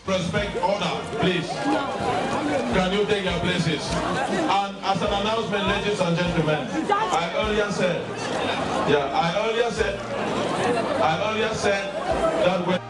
Respect order, please. Can you take your places? And as an announcement, ladies and gentlemen, I earlier said that when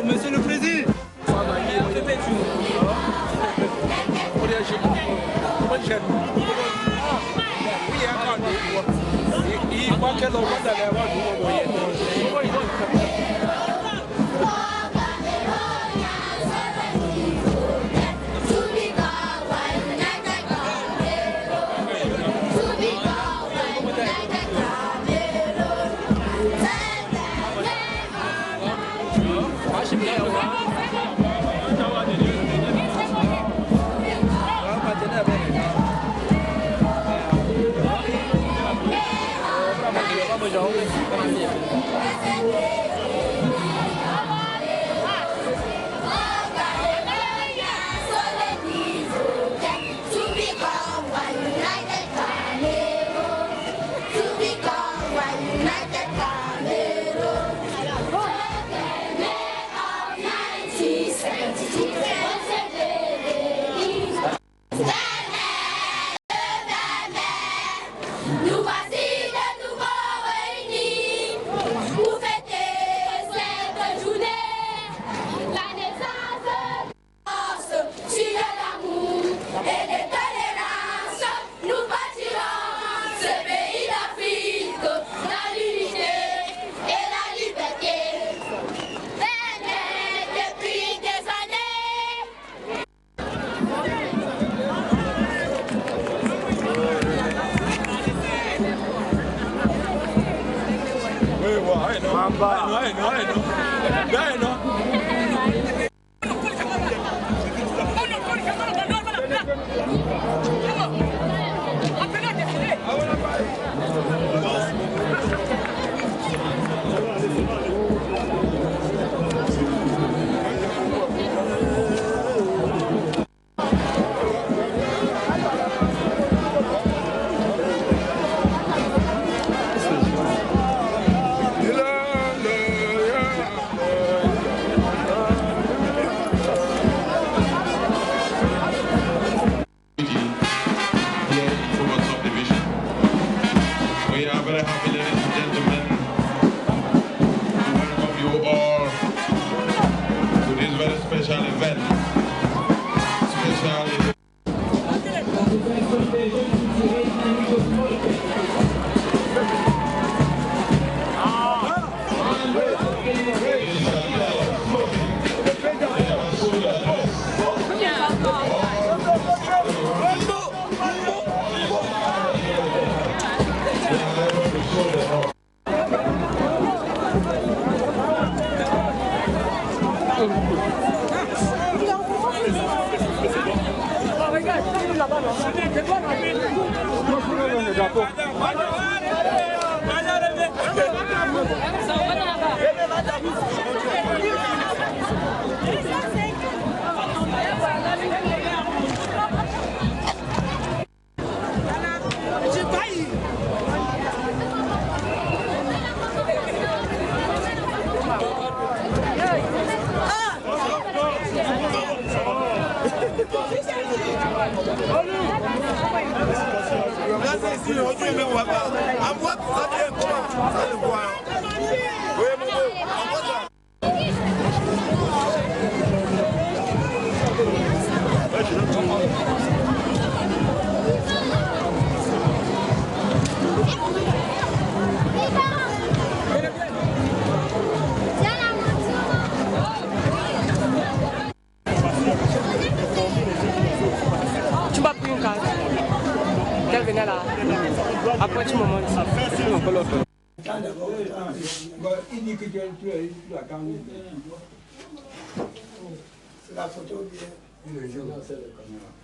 Monsieur le Président, Après tu moment c'est la photo bien. Il joue.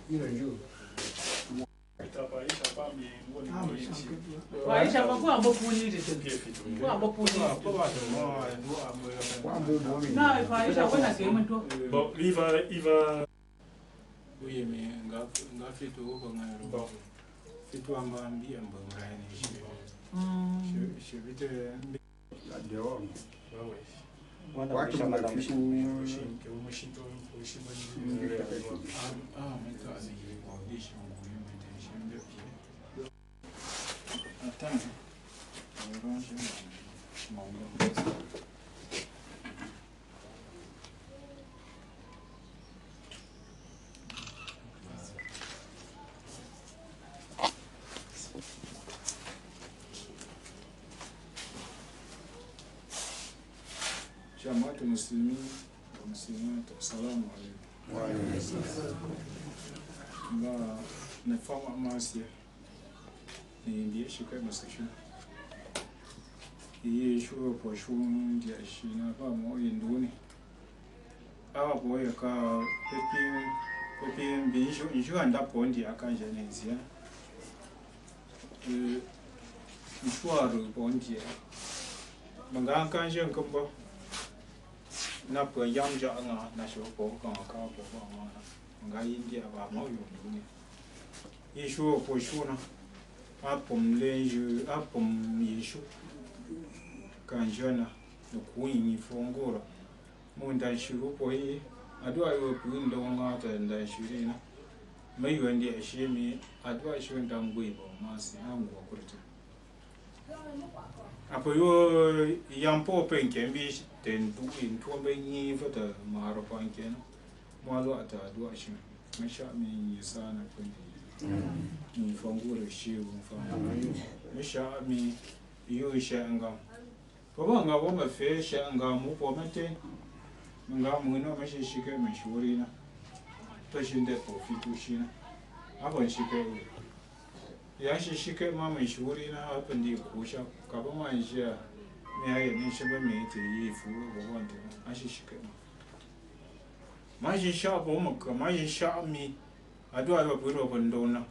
Il joue. Oui, mais on a fait tout c'est toi qui as je vais te dehors. Jamaatu muslimin assalamu alaikum. Ba na fama masia ni ndiye shika masashu. Iye shuwa po shun dia shi na ba mo yinduni. Awa bo ya ka pepin bi shu anda po ndi aka jenezia. Shuwa ru po ndi. Manga kan jen kumbo. Na po yam ja nga na shu po ka po ma nga India ba mo yinduni. Ye shuwa po shuna. Apom leju apom yeshu kanjana no kuini fongora munda shiru poi adwa yo kuindo ngata nda shirina mai wandi ashimi adwa shirun dangwe bo masi angu akurtu apo yo yampo penkembi ten du in tombe ni fata maro pankena malo ata adwa shim masha mi sana kundi ni fongora shiru fongora masha mi yo shanga Baba nga wama fesha nga mupo mate nga muna mashi shike mashuri na tashinde profitu shina hapo shike ya shi shike ma mashuri na hapo ndi kusha kaba ma njia me ni shiba me ti yifu bo wante ashi shike ma shi sha bo maka ma shi sha mi adwa ba buro bondona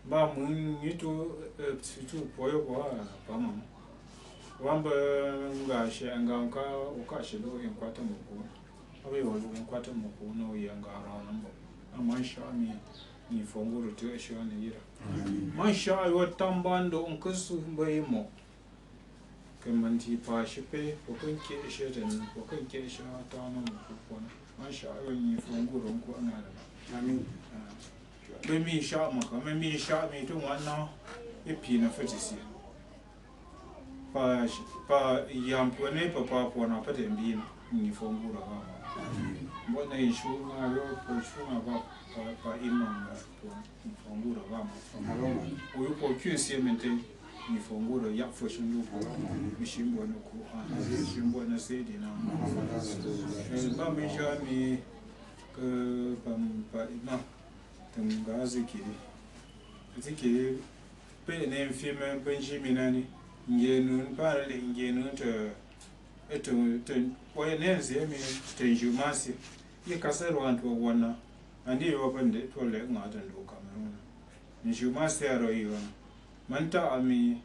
ba mun yitu tu poyo ba mama Wamba nga she nga uka she lo in kwata moko awe wo lo in kwata moko no yanga rana mbo amansha mi ni fonguru to she ani yira mansha yo tambando unkusu mbai mo kemanti pa shepe pokunke she den pokunke she ta na moko kona mansha yo ni fonguru ko ana da amin be mi sha maka me mi sha mi to wana ipi na fatisi pa yampone pa pona pa tembina ni fongura ba mbona ishu nga yo po ishu nga pa imam po ni fongura ba uyu po kyusi mente ni fongura ya fo shundu ko mishimbo no ko mishimbo na sedi na ba mi jami ke pa imam tanga zikiri pe ne film benjiminani Ngenun parle ngenun to poyenenze mi tenjumasi ye kasero antu wana andi yo pende to le ngata ndo Cameroon njumasi aro yona manta ami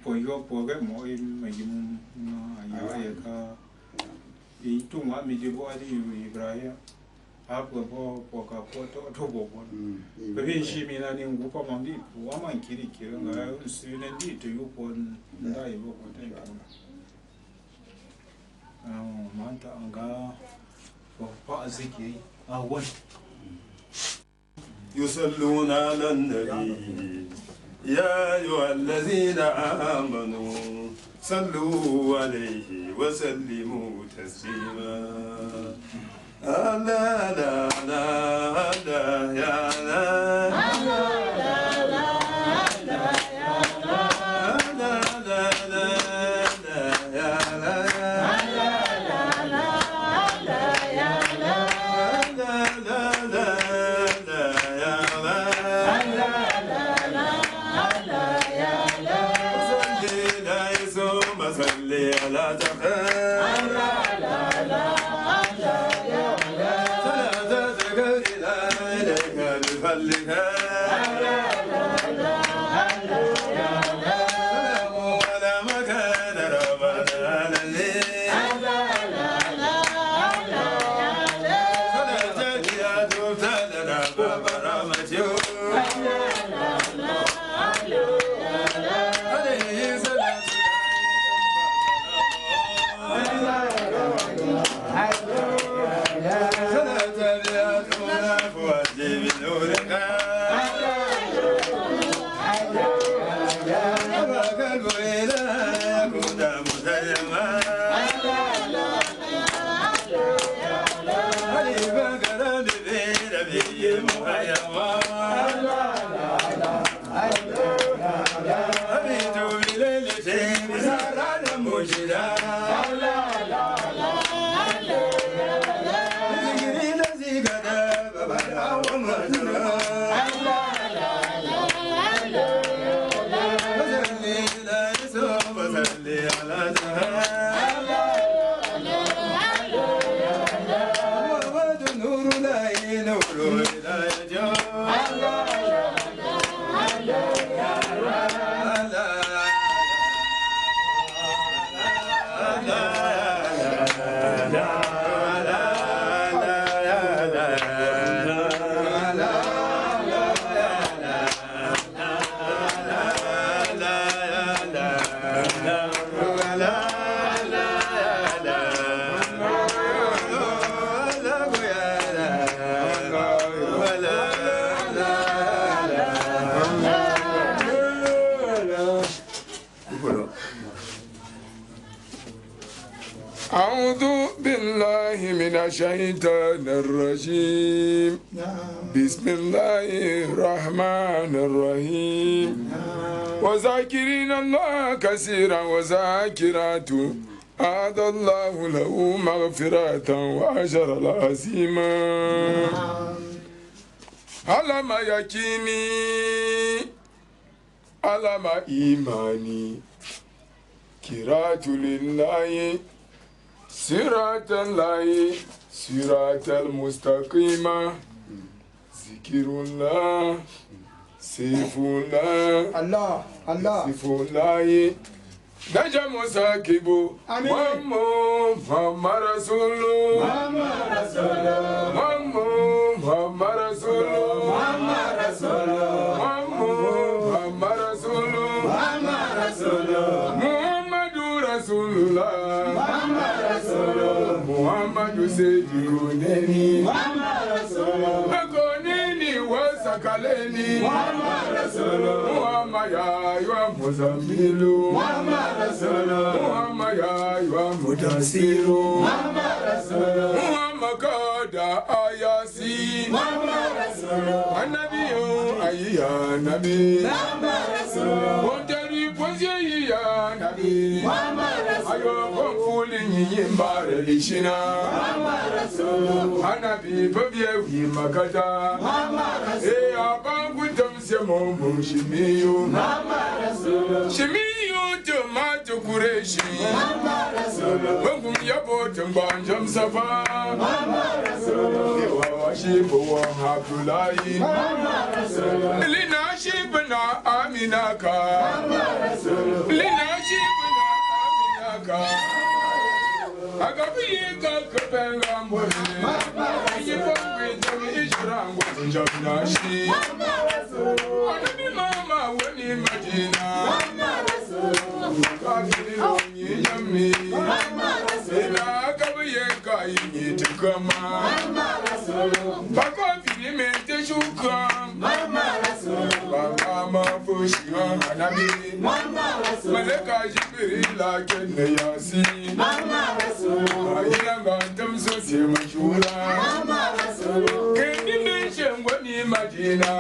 poyo poge mo majim ayo ka itu ma mi dibo adi ibrahim apa po ka to bo be shi mi na ni ngupa mandi wa man kiri nga sine ndi to yu po ndai bo ko te manta anga pa zikiri wan يصلون على النبي يا أيها الذين آمنوا صلوا عليه وسلموا تسليما لا لا لا لا يا لا أعوذ بالله من الشيطان الرجيم بسم الله الرحمن الرحيم وذاكرين الله كثيرا وذاكرات أعد الله له مغفرة وأجرا عظيما علم يقيني علم إيماني قراءة لله صراط الله صراط المستقيم ذكر الله سيف الله الله الله سيف الله نجم ساكب محمد رسول محمد رسول محمد رسول محمد رسول محمد رسول محمد رسول محمد رسول الله محمد رسول محمد سيد كونني محمد رسول كونني وسكالني محمد رسول محمد يا مزمل محمد رسول محمد يا مدثر محمد رسول محمد قد آياسي محمد رسول النبي أيها نبي محمد رسول وجري بوزي يا نبي محمد رسول أيها كفولي يمبار لشنا محمد رسول النبي ببيوي مكتا محمد رسول إيه أبان كنتم سمو شميو محمد رسول شميو matu kureshi Bangum yabo tumbanjam safa Iwa shibu Abdullahi Lina shibna aminaka Lina shibna aminaka Agabiye kapenga mbole Yibongwe jami ishrango njabinashi Anabi mama wani Madina Kafiri onyi yami Ina agabiye kayi tukama Bakafiri mente shukam Baba mafushiwa anabi Maleka Jibrila kenne yasi Ayiranga ntamso semashura Kendi meshengwa ni Madina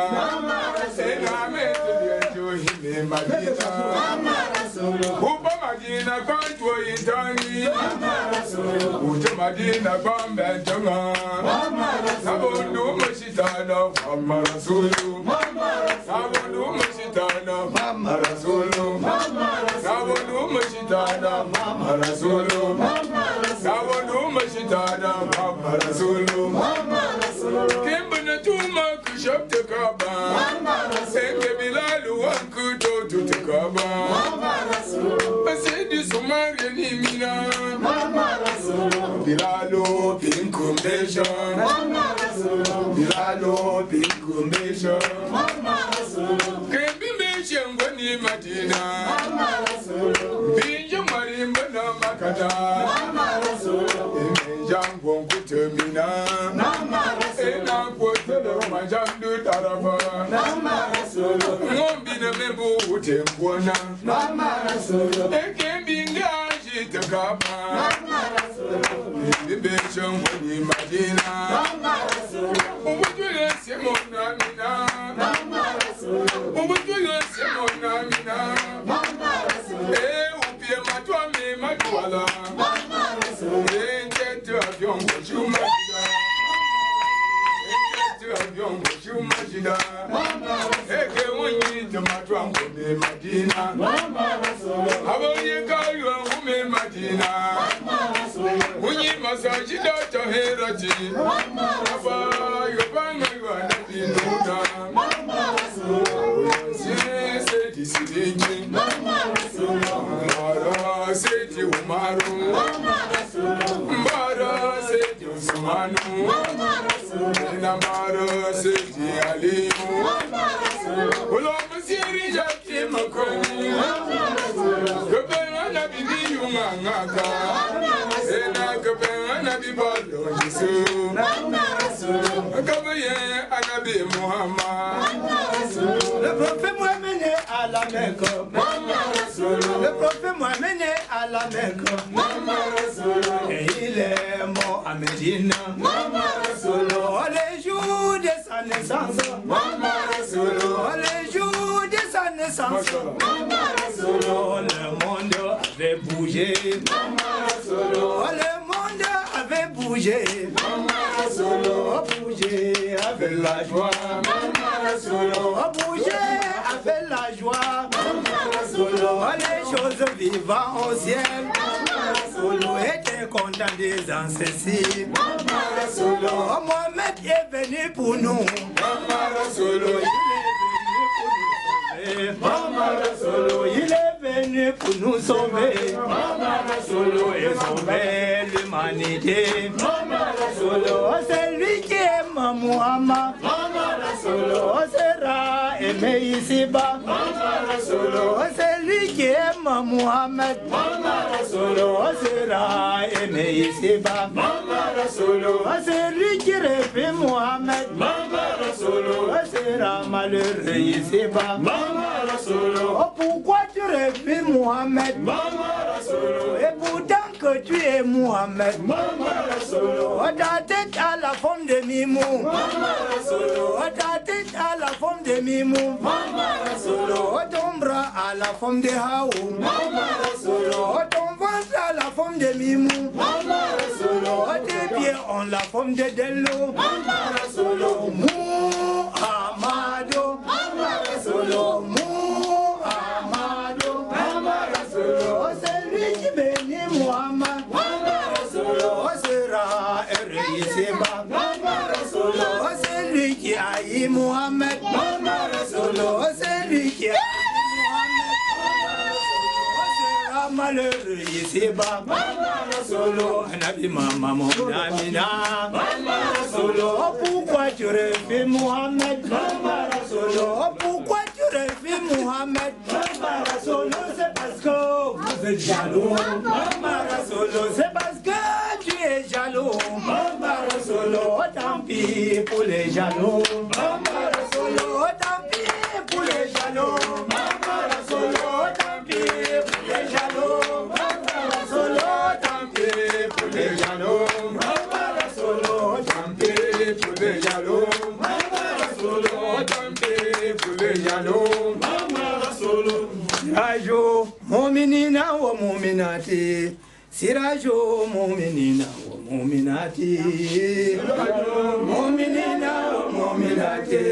Ena metele johime Madina Upa Madina kwa tuwa intani Uta Madina kwa mbentonga Sabundu mashitana Mama Rasulu Sabundu mashitana Mama Rasulu Sabundu mashitana Mama Rasulu Sabundu mashitana Mama Rasulu Kimbana tuma kushapte kaba Senge bilalu wanku totu tekaba Basedi sumari ni mina Bilalu pinkumbation Bilalu pinkumbation Kembi meshengwa ni Madina Binja marimba na makata Jango kutemina Ena kwetele majandu tarafa Ngombi na membu utembwana Ekembi ngaji tekapa Bibesha mwani Madina Ubutule semona mina Ubutule semona mina Upie matwa me matwala Enjetu avyongo shumajida Enjetu avyongo shumajida Eke unyi tomatwa ngume Madina Abonye kayo ngume Madina Unyi masajida taherati Aba yobanga ywana binuda Sedi sidinji Mbara sedi umaru Mbara sedi usmanu Nambara sedi aliyu Ulo masiri jati makoni Kabena bibi yungangaka Ena kabena bibalo Yesu Kabaye anabi Muhammad Le prophète Mohamed est à la Mecque. Le prophète Mohamed est à la Mecque. Et il est mort à Médine. Les jours de sa naissance. Les jours de sa naissance. Le monde avait bougé. Le monde avait bougé. Bougé avec la joie. Bougé avec la joie. Les choses vivant au ciel. Était content des ancêtres. Mohamed est venu pour nous. Il est venu pour nous sauver. Et sauver l'humanité. C'est lui qui aime Muhammad. Sera aimé ici-bas. C'est lui qui aime Muhammad. Sera aimé ici-bas. C'est lui qui répond Muhammad. Sera malheureux ici-bas. Pourquoi tu réponds Muhammad? Et pourtant que tu es Muhammad. Ta tête à la forme de Mimou. Ta tête à la forme de Mimou. Ton bras à la forme de Haou. Ton ventre à la forme de Mimou. Tes pieds ont la forme de Dello. Muhammado. Muhammado. Yiseba, c'est lui qui a eu Mohamed, c'est lui qui a eu Mohamed, malheureux Yiseba, Nabi Maman Amina, pourquoi tu refais Mohamed, pourquoi tu refais Mohamed, c'est parce que vous êtes jaloux, c'est parce que tu es jaloux, tant pis pour les jaloux, tant pis pour les jaloux, tant pis pour les jaloux, tant pis pour les jaloux, tant pis pour les jaloux, tant pis pour les jaloux. Sirajo mu'minina wa mu'minati, Sirajo mu'minina wa mu'minati, mu'minina wa mu'minati,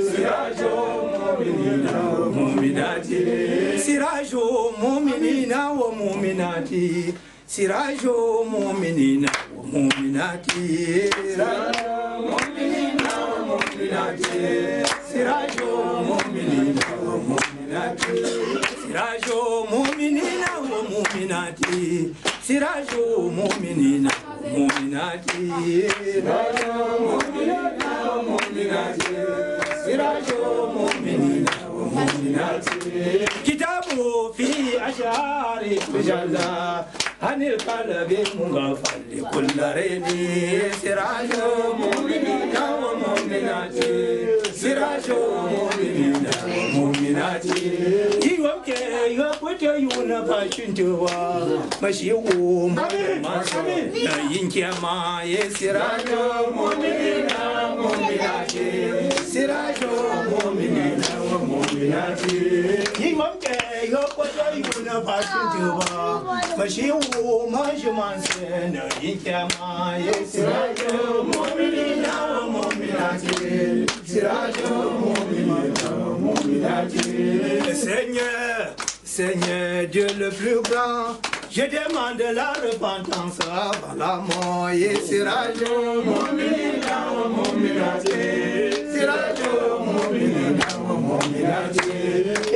Sirajo mu'minina wa mu'minati, Sirajo mu'minina wa mu'minati, Sirajo mu'minina wa mu'minati, mu'minina wa mu'minati, Sirajo mu'minina wa mu'minati, Sirajo mu'minina wa mu'minati, Sirajo mu'minina wa mu'minati, Sirajo mu'minina wa mu'minati, Sirajo mu'minina wa mu'minati. Kitabu fi ashari tujalla anil qalbi mughafal kull rayni, Sirajo mu'minina wa mu'minati, Sirajo mu'minina wa mu'minati. Iwamke yopote yuna pashintuwa mashiwu maso na yinkema ye Sirajo mu'minina wa mu'minati, Sirajo mu'minina wa mu'minati. Iwamke yopote yuna pashintuwa mashiwu maso na yinkema ye Sirajo mu'minina wa mu'minati, Sirajo mu'minina wa mu'minati. Seigneur, Seigneur Dieu le plus grand, je demande la repentance avant la mort. Sirajo mu'minina wa mu'minati, Sirajo mu'minina wa mu'minati.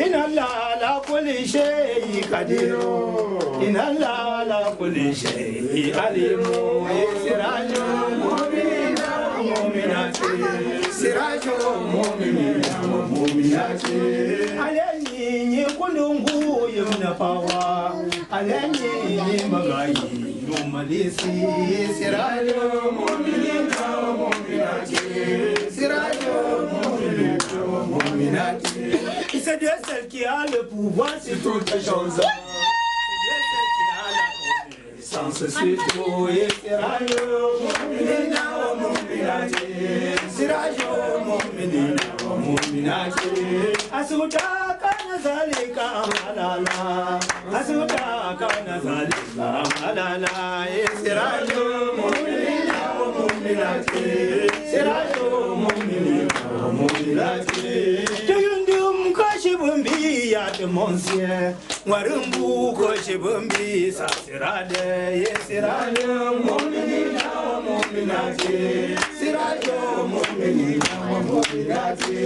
Inna Allah la kulli shay'in qadir, inna Allah la kulli shay'in alim. Sirajo mu'minina wa mu'minati, Sirajo mu'minina wa mu'minati. Alenyi kundungu yumnafawa, alenyi magayi yumalisi, Sirajo mu'minina wa mu'minati, Sirajo mu'minina wa mu'minati. C'est Dieu seul qui a le pouvoir sur toutes les choses. Sans surtout, Sirajo mu'minina wa mu'minati, Sirajo mu'minina wa mu'minati. Asuta kana zalika amalala, asuta kana zalika amalala, Sirajo mu'minina wa mu'minati, Sirajo mu'minina wa mu'minati. Tuyundum koshibumbi ya de monsieur, warumbu koshibumbi sa Sirade, Sirajo mu'minina wa mu'minati, Sirajo mu'minina wa mu'minati.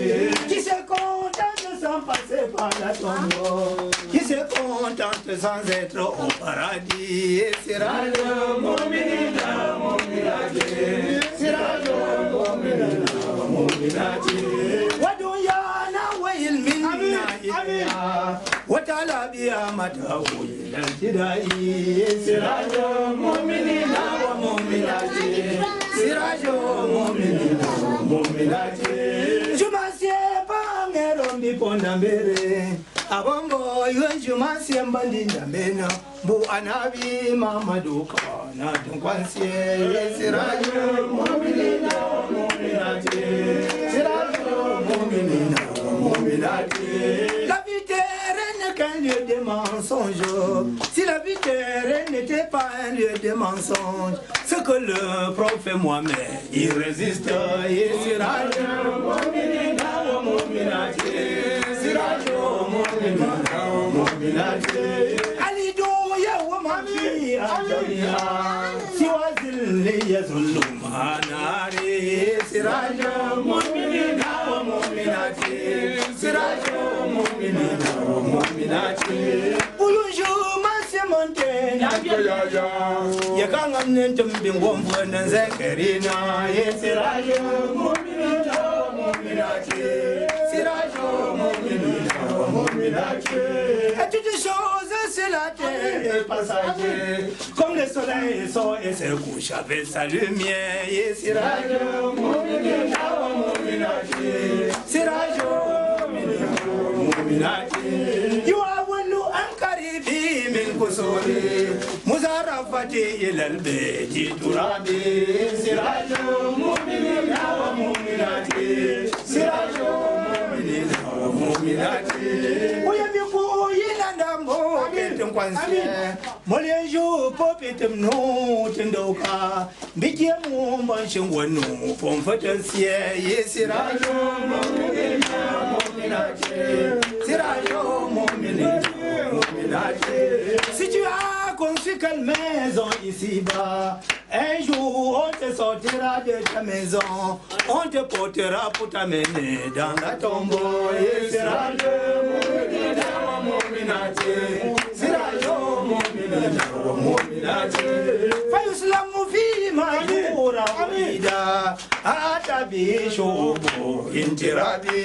Qui se contente sans passer par la tombe, qui se contente sans être au paradis, Sirajo mu'minina wa mu'minati, Sirajo mu'minina wa mu'minati. Wadunyana wa ilminna ilya, wa ta'ala biya matahu ila al-tidai, Sirajo mu'minina wa mu'minati, Sirajo mu'minina wa mu'minati. Jumasie pangerondi pondambere, abongo yunjumasie mbandinda mena, bu anabi mamaduka na tunkwansie, Sirajo mu'minina wa mu'minati, Sirajo mu'minina wa mu'minati. La vie terrestre n'est qu'un lieu de mensonge. Si la vie terrestre n'était pas un lieu de mensonge, c'est que le prophète Mohamed il résiste. Sirajo mu'minina wa mu'minati, Sirajo mu'minina wa mu'minati. Alidu ya wa في أجلها سوى ذل يظلم ناري سراج مؤمنين ومؤمنات سراج مؤمنين ومؤمنات بلوجو ما سمنتين يكان ننتم بنقوم فنذكرنا سراج مؤمنين ومؤمنات سراج مؤمنين ومؤمنات. Et toutes les choses, c'est la terre passager. Comme le soleil sort et se couche avec sa lumière. Et siraj mu'minina wa mu'minati. Siraj mu'minina wa mu'minati. Yu'awwalu an qaribi min kusuri. Muzarrafati ila al-bayti turabi. Siraj mu'minina wa mu'minati. Siraj mu'minina wa mu'minati. Moliejo popetem no tindoka bikiemu manshin wanu pomfatansie yesirajo mu'minina mu'minati sirajo mu'minina mu'minati. Si tu as conçu quelle maison ici-bas, un jour on te sortira de ta maison, on te portera pour t'amener dans la tombe. Sirajo mu'minina mu'minati sirajo mu'minina wa mu'minati. Fayuslamu fi ma yura wida atabi shubu intiradi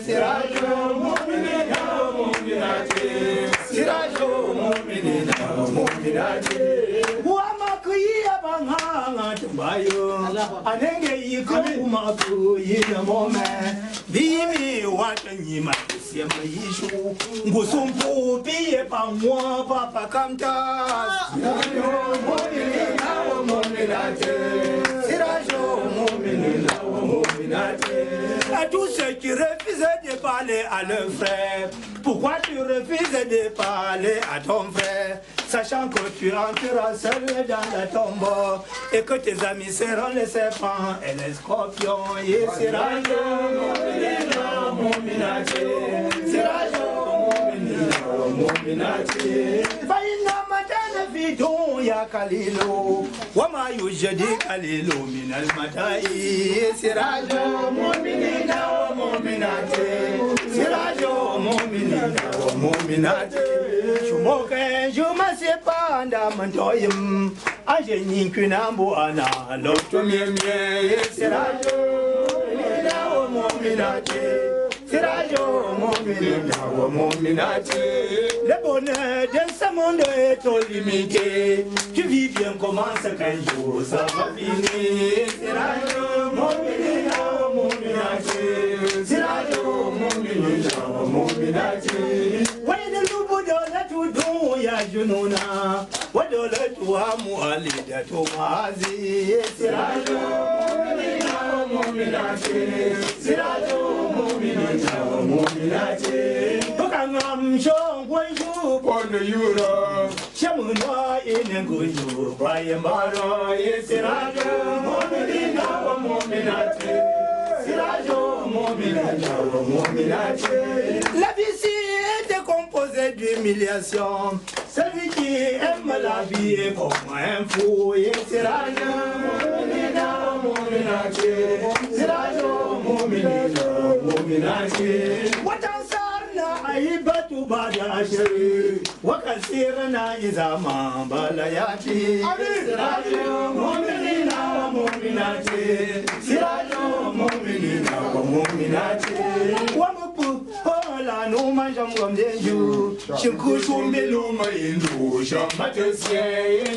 sirajo mu'minina wa mu'minati sirajo mu'minina wa mu'minati. Wa makuya banganga tumbayo anenge yikuma kuya mome bimi watanyi masiema yishu ngusumpu biye pamwa papa kamta sirajo mu'minina wa mu'minati sirajo mu'minina wa mu'minati. À tous ceux qui refusent de parler à leur frère, pourquoi tu refuses de parler à ton frère, sachant que tu entreras seul dans la tombe et que tes amis seront les serpents et les scorpions. Sirajo mu'minina wa mu'minati sirajo mu'minina wa mu'minati. Fa inna matana fi dunya qalilu wa ma yujadi qalilu min al-mata'i. Sirajo mu'minina wa mu'minati sirajo mu'minina wa mu'minati. Shumoke juma sepanda mantoyim ajenyi kunambo ana lotumye sirajo mu'minina wa mu'minati sirajo mu'minina wa mu'minati. Le bonheur de ce monde est au limité. Tu vis bien, commence qu'un jour ça va finir. Sirajo mu'minina wa mu'minati sirajo mu'minina wa mu'minati. Ya jununa wadolatu wa mu'alidatu mazi sirajo mu'minina wa mu'minati sirajo mu'minina wa mu'minati. Tukangam shongwenju Pone yura shamunwa inengunju bayembaro sirajo mu'minina wa mu'minati sirajo mu'minina wa mu'minati. La vie est composée d'humiliation. Celui qui aime la vie est comme un fou. Sirajo mu'minina wa mu'minati sirajo mu'minina wa mu'minati. Watansarna aibatu ba'da ashri wa kasirna izama balayati. Sirajo mu'minina wa mu'minati sirajo mu'minina wa mu'minati. La no manjam gomdenju chimkushu meluma indu shamatesie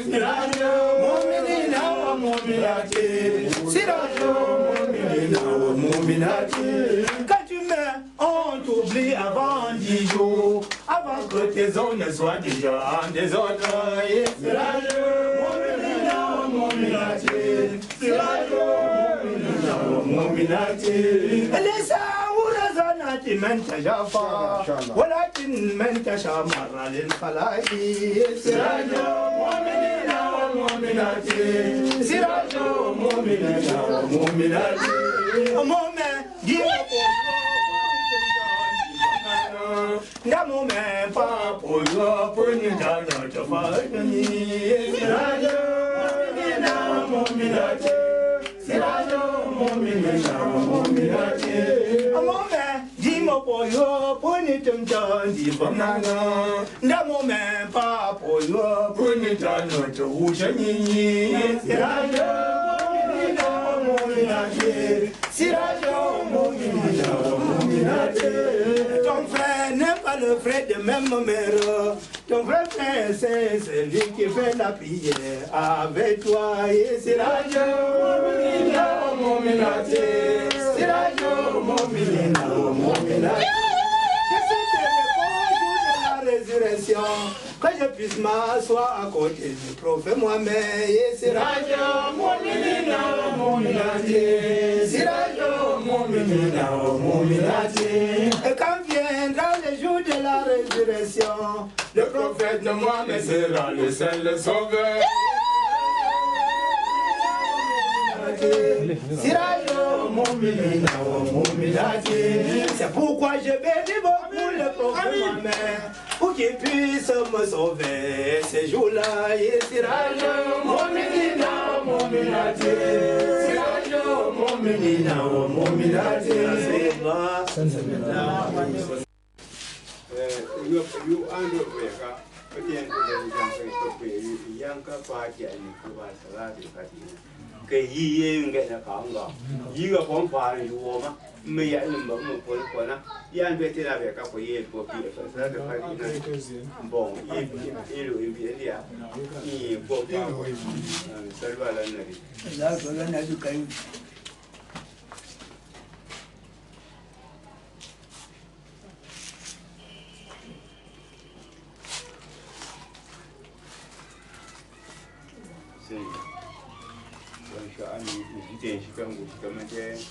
sirajo mu'minina wa mu'minati sirajo mu'minina wa mu'minati. Quand tu meurs, on t'oublie avant 10 jours, avant que tes hommes ne soient déjà en désordre. Sirajo mu'minina wa mu'minati sirajo mu'minina wa mu'minati. من تجافى ولكن من تشامر للخلائق. سراج مؤمنين ومؤمنات سراج مؤمنين ومؤمنات. Mon Ndamo me pa poyo poni dana tafani sirajo mina mominate sirajo mominate amome dimo poyo poni tumta di banana ndamo me pa poyo poni dana tawushani sirajo mina mominate sirajo mominate. Ton frère n'est pas le frère de même mère. Ton vrai frère, c'est celui qui fait la prière avec toi. Et c'est la joie, mon minate. C'est la joie, mon minate. Que c'était le bon jour de la résurrection. Que je puisse m'asseoir à côté du prophète Mohamed. Et c'est la joie, mon minate. C'est la joie, mon minate. Et quand viendra le jour de la résurrection, le prophète Mohamed sera le seul sauveur. C'est pourquoi je bénis beaucoup le prophète Mohamed pour qu'il puisse me sauver ces jours-là. Et Sirajo, mon menina, mon minate. Sirajo, mon menina, mon minate. You underwear, again, Yanka party and Kuba Salati party. Kay get a conga. You are one far in Woma, may I remember Polkona, Yan Betty a couple of years for Peter, Bon, in India, for Salva and shi kan gwamnati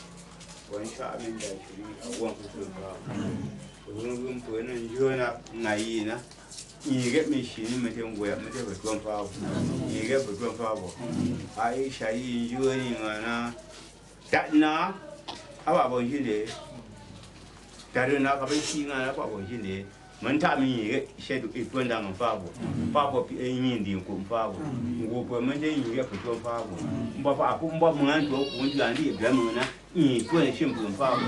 wani sha'amin da shi abuwan kusur ba wurin kwanan jona na yi na iga mai shi ne mutum goya mutum batuwan fawo iga batuwan fawo a yi shayi joni mana na ababen shi ne tare na kafin shi na ababen shi ne mun ta min yi shedu ikon da mun fawo fawo yin din kun fawo gobe mun dai yi fatuwan fawo ba fa kun ba mun an to kun ji an di ga mun na yi to ne shin kun fawo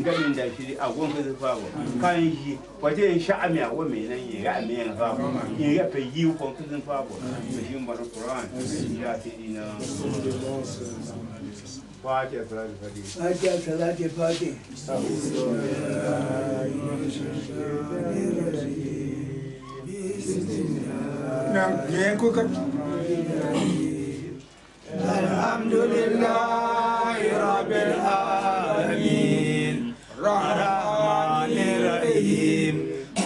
ga min da shi a gon ka fawo kan yi waje sha'ami a wa me nan yi ga me yan fawo yi ga fa yi kun kun fawo to shin bar Qur'an ya ti ina Fatiha salati fati Alhamdulillah Rabbil Alamin Rahmanir Rahim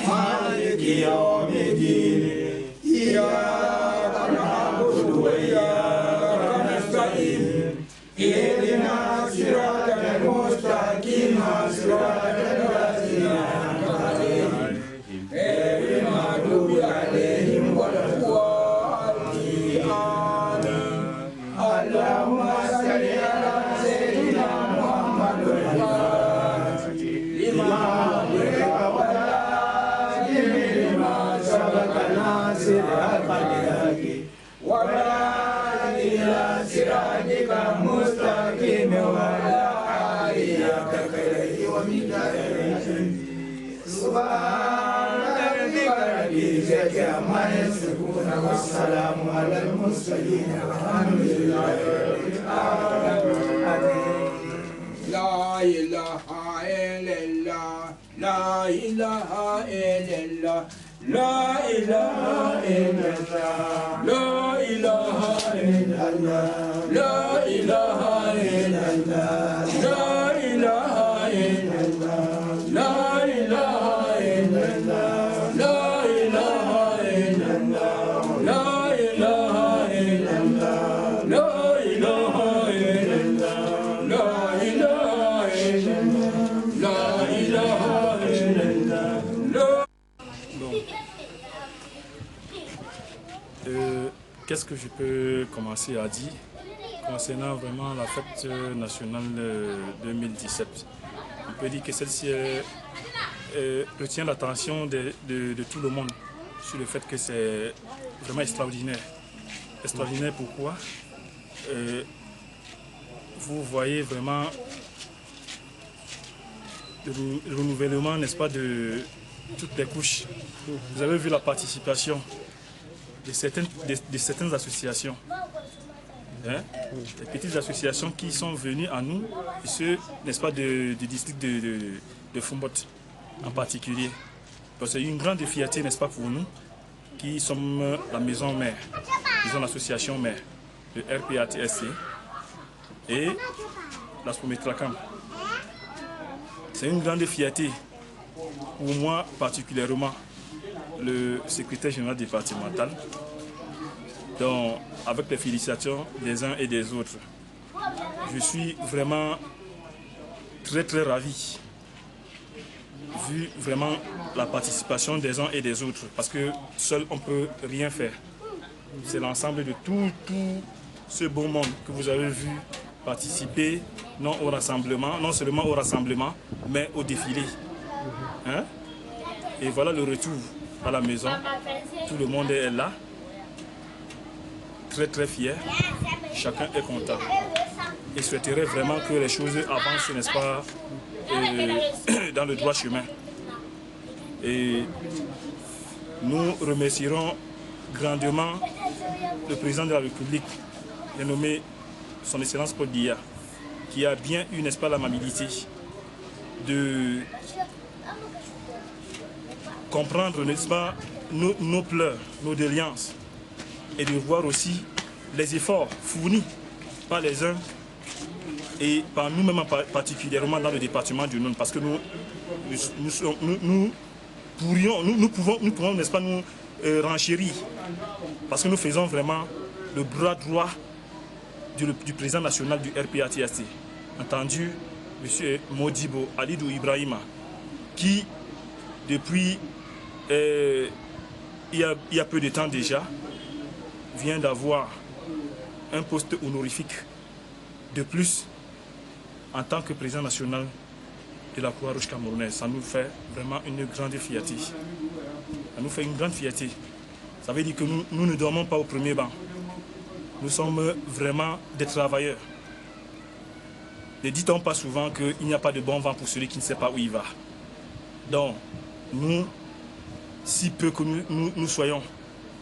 Maliki Yawmiddin Iyyaka na'budu wa iyyaka nasta'in Ihdina siratal mustaqim siratal ladzina an'amta 'alaihim ghayril maghdubi 'alaihim waladdallin Allahumma salli ala sayyidina Muhammadin lima ughliqa wa lima sabaqa nasir al-haqi wa ila siratika mustaqim wa ala alika khayri wa midari subhana rabbika rabbil izzati amma yasifun wa salamun alal mursalin walhamdulillahi rabbil alamin La ilaha illallah La ilaha illallah La ilaha illallah La ilaha illallah La ilaha illallah La ilaha illallah La ilaha illallah La ilaha illallah La ilaha illallah La ilaha illallah La ilaha illallah La ilaha illallah Qu'est-ce que je peux commencer à dire concernant vraiment la fête nationale 2017? On peut dire que celle-ci est retient l'attention de tout le monde sur le fait que c'est vraiment extraordinaire. Extraordinaire pourquoi? Vous voyez vraiment le renouvellement, n'est-ce pas, de toutes les couches. Vous avez vu la participation de certaines associations. Hein? Les petites associations qui sont venues à nous, et ceux, n'est-ce pas, du district de Fombot en particulier. C'est une grande fierté, n'est-ce pas, pour nous, qui sommes la maison mère, disons l'association mère, le RPATSC et la Spometracam. C'est une grande fierté pour moi particulièrement, le secrétaire général départemental, donc avec les félicitations des uns et des autres. Je suis vraiment très ravi, vu vraiment la participation des uns et des autres, parce que seul on ne peut rien faire. C'est l'ensemble de tout ce beau monde que vous avez vu participer, non seulement au rassemblement, mais au défilé. Hein? Et voilà le retour à la maison. Tout le monde est là, très fier. Chacun est content. Et souhaiterait vraiment que les choses avancent, n'est-ce pas, dans le droit chemin. Et nous remercierons grandement le président de la République, nommé son Excellence Paul Biya, qui a bien eu, n'est-ce pas, l'amabilité de comprendre, n'est-ce pas, nos pleurs, nos déliances, et de voir aussi les efforts fournis par les uns et par nous-mêmes particulièrement dans le département du Nord, parce que nous pouvons, n'est-ce pas, nous renchérir, parce que nous faisons vraiment le bras droit du président national du RPATSC, entendu M. Modibo Alidou Ibrahima, qui depuis il y a peu de temps déjà vient d'avoir un poste honorifique de plus en tant que président national de la Croix-Rouge camerounaise. Ça nous fait vraiment une grande fierté. Ça nous fait une grande fierté. Ça veut dire que nous ne dormons pas au premier banc. Nous sommes vraiment des travailleurs. Ne dit-on pas souvent qu'il n'y a pas de bon vent pour celui qui ne sait pas où il va. Donc, nous, si peu que nous soyons,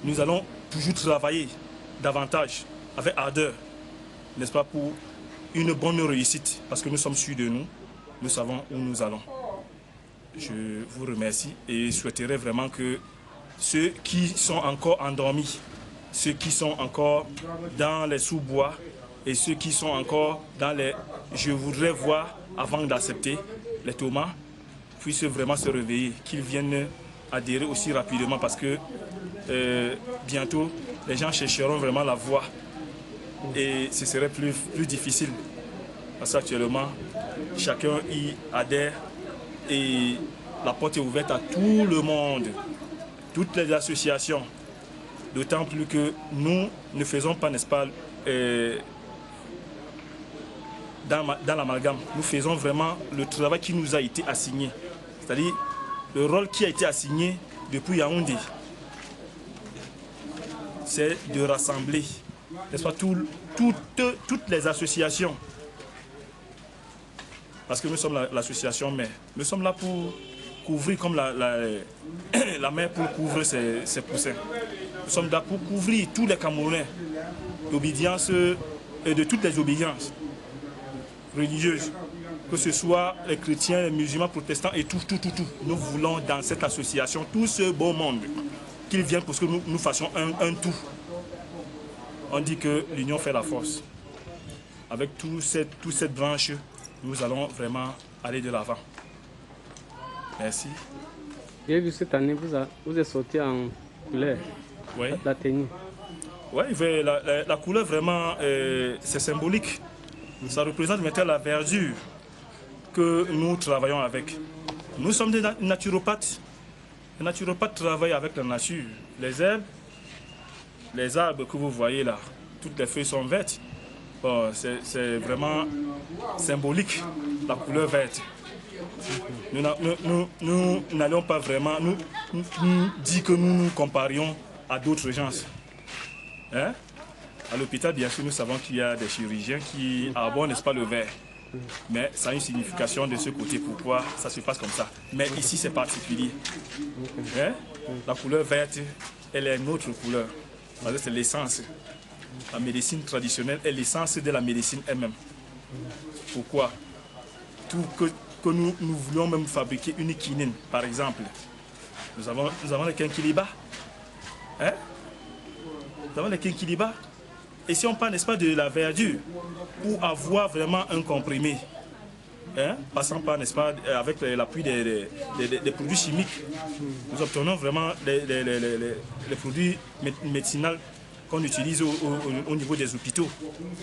nous allons toujours travailler davantage, avec ardeur, n'est-ce pas, pour une bonne réussite, parce que nous sommes sûrs de nous savons où nous allons. Je vous remercie et souhaiterais vraiment que ceux qui sont encore endormis, ceux qui sont encore dans les sous-bois et ceux qui sont encore dans les... Je voudrais voir, avant d'accepter les Thomas, puissent vraiment se réveiller, qu'ils viennent adhérer aussi rapidement parce que bientôt, les gens chercheront vraiment la voie et ce serait plus difficile. Parce qu'actuellement, chacun y adhère et la porte est ouverte à tout le monde, toutes les associations. D'autant plus que nous ne faisons pas, n'est-ce pas, dans l'amalgame. Nous faisons vraiment le travail qui nous a été assigné. C'est-à-dire le rôle qui a été assigné depuis Yaoundé. C'est de rassembler, n'est-ce pas, toutes les associations. Parce que nous sommes l'association mère. Nous sommes là pour couvrir comme la mère pour couvrir ses poussins. Nous sommes là pour couvrir tous les Camerounais d'obédience et de toutes les obédiences religieuses, que ce soit les chrétiens, les musulmans, protestants et tout. Nous voulons dans cette association tout ce beau monde qu'ils viennent pour que nous fassions un tout. On dit que l'union fait la force. Avec toute cette branche, nous allons vraiment aller de l'avant. Merci. J'ai vu cette année, vous êtes sorti en couleur, oui. La tenue. Oui, la couleur vraiment, c'est symbolique. Ça représente maintenant la verdure que nous travaillons avec. Nous sommes des naturopathes. Les naturopathes travaillent avec la nature. Les herbes, les arbres que vous voyez là, toutes les feuilles sont vertes. Bon, c'est vraiment symbolique, la couleur verte. Nous n'allons pas vraiment nous dire que nous nous comparions à d'autres gens. Hein? À l'hôpital, bien sûr, nous savons qu'il y a des chirurgiens qui abordent, n'est-ce pas, le verre. Mais ça a une signification de ce côté, pourquoi ça se passe comme ça. Mais ici, c'est particulier. Hein? La couleur verte, elle est une autre couleur. C'est l'essence. La médecine traditionnelle est l'essence de la médecine elle-même. Pourquoi? Tout que nous voulons même fabriquer une quinine, par exemple. Nous avons le quinquilibre. Hein? Nous avons le quinquilibre. Et si on parle, n'est-ce pas, de la verdure, pour avoir vraiment un comprimé, hein, passant par, n'est-ce pas, avec l'appui des produits chimiques, nous obtenons vraiment les produits médicinaux qu'on utilise au niveau des hôpitaux.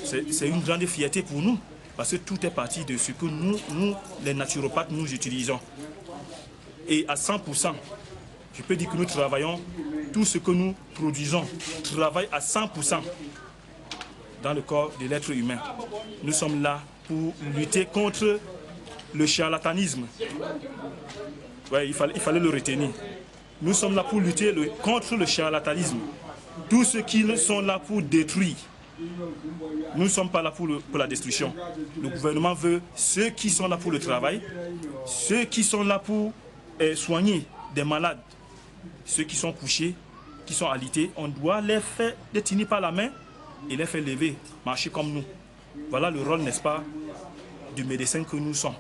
C'est une grande fierté pour nous, parce que tout est parti de ce que nous les naturopathes, nous utilisons. Et à 100%, je peux dire que nous travaillons, tout ce que nous produisons travaille à 100%. Dans le corps de l'être humain. Nous sommes là pour lutter contre le charlatanisme. Ouais, il fallait le retenir. Nous sommes là pour lutter contre le charlatanisme. Tous ceux qui sont là pour détruire. Nous ne sommes pas là pour la destruction. Le gouvernement veut ceux qui sont là pour le travail, ceux qui sont là pour soigner des malades, ceux qui sont couchés, qui sont alités. On doit les faire détenir par la main et les faire lever, marcher comme nous. Voilà le rôle, n'est-ce pas, du médecin que nous sommes.